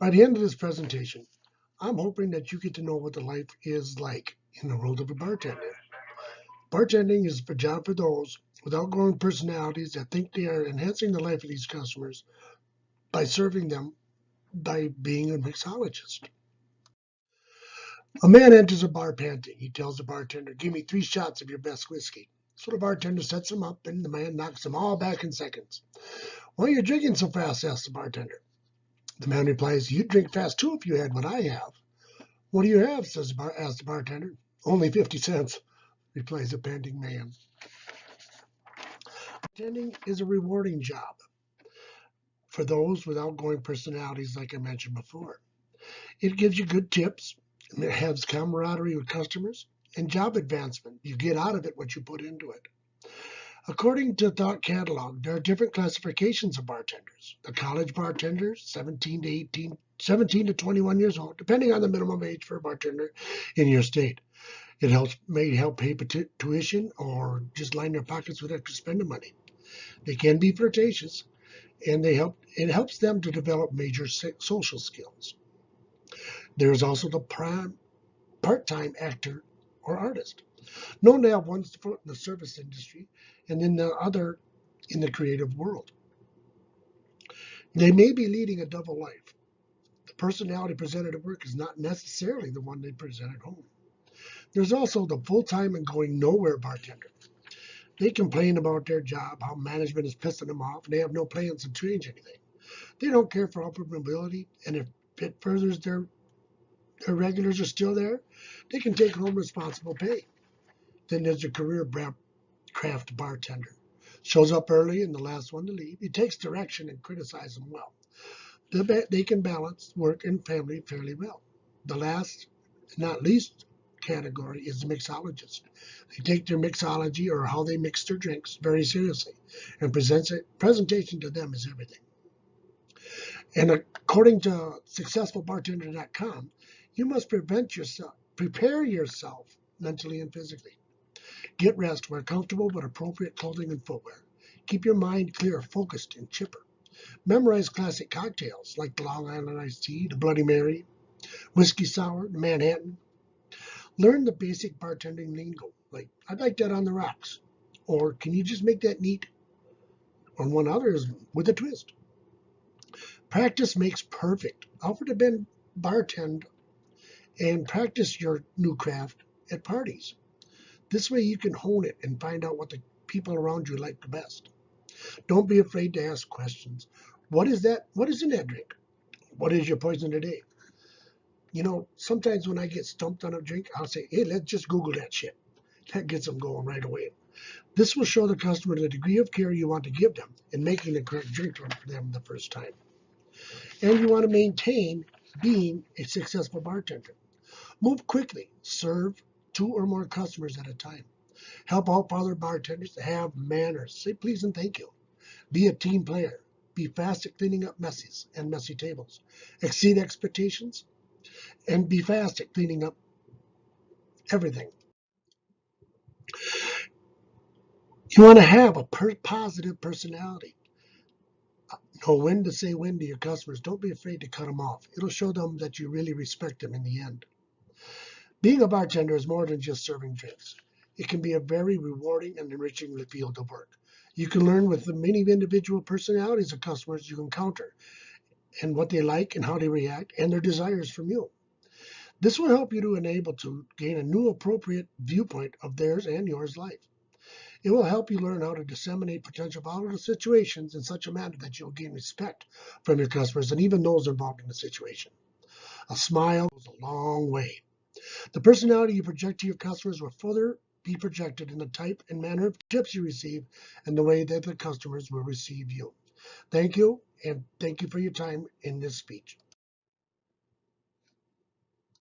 By the end of this presentation, I'm hoping that you get to know what the life is like in the world of a bartender. Bartending is a job for those with outgoing personalities that think they are enhancing the life of these customers by serving them by being a mixologist. A man enters a bar panting. He tells the bartender, "Give me 3 shots of your best whiskey." So the bartender sets him up, and the man knocks them all back in seconds. "Why are you drinking so fast?" asks the bartender. The man replies, "You'd drink fast too if you had what I have." "What do you have?" asks the bartender. "Only 50 cents," replies the panting man. Bartending is a rewarding job for those with outgoing personalities, like I mentioned before. It gives you good tips, and it has camaraderie with customers, and job advancement. You get out of it what you put into it. According to Thought Catalog, there are different classifications of bartenders. The college bartenders, 17 to 21 years old, depending on the minimum age for a bartender in your state. May help pay tuition or just line their pockets with extra spending money. They can be flirtatious, and it helps them to develop major social skills. There is also the part-time actor or artist, known to have one foot in the service industry and then the other in the creative world. They may be leading a double life. The personality presented at work is not necessarily the one they present at home. There's also the full-time and going nowhere bartender. They complain about their job, how management is pissing them off, and they have no plans to change anything. They don't care for upward mobility, and if it furthers their regulars are still there, they can take home responsible pay. Then there's a career craft bartender. Shows up early and the last one to leave. He takes direction and criticizes them well. They can balance work and family fairly well. The last, not least, category is the mixologist. They take their mixology or how they mix their drinks very seriously, and presentation to them is everything. And according to successfulbartender.com, you must prepare yourself mentally and physically. Get rest, wear comfortable but appropriate clothing and footwear. Keep your mind clear, focused, and chipper. Memorize classic cocktails like the Long Island iced tea, the Bloody Mary, whiskey sour, the Manhattan. Learn the basic bartending lingo, like "I'd like that on the rocks," or "Can you just make that neat?" Or one other is "with a twist." Practice makes perfect. Offer to bartend and practice your new craft at parties. This way you can hone it and find out what the people around you like the best. Don't be afraid to ask questions. What is that? What is in that drink? What is your poison today? Sometimes when I get stumped on a drink, I'll say, "Hey, let's just Google that shit." That gets them going right away. This will show the customer the degree of care you want to give them in making the correct drink for them the first time. And you want to maintain being a successful bartender. Move quickly. Serve 2 or more customers at a time. Help out other bartenders to have manners. Say please and thank you. Be a team player. Be fast at cleaning up messes and messy tables. Exceed expectations and be fast at cleaning up everything. You want to have a positive personality. Know when to say when to your customers. Don't be afraid to cut them off. It'll show them that you really respect them in the end. Being a bartender is more than just serving drinks. It can be a very rewarding and enriching field of work. You can learn with the many individual personalities of customers you encounter and what they like and how they react and their desires from you. This will help you to enable to gain a new appropriate viewpoint of theirs and yours life. It will help you learn how to disseminate potential volatile situations in such a manner that you'll gain respect from your customers and even those involved in the situation. A smile goes a long way. The personality you project to your customers will further be projected in the type and manner of tips you receive and the way that the customers will receive you. Thank you, and thank you for your time in this speech.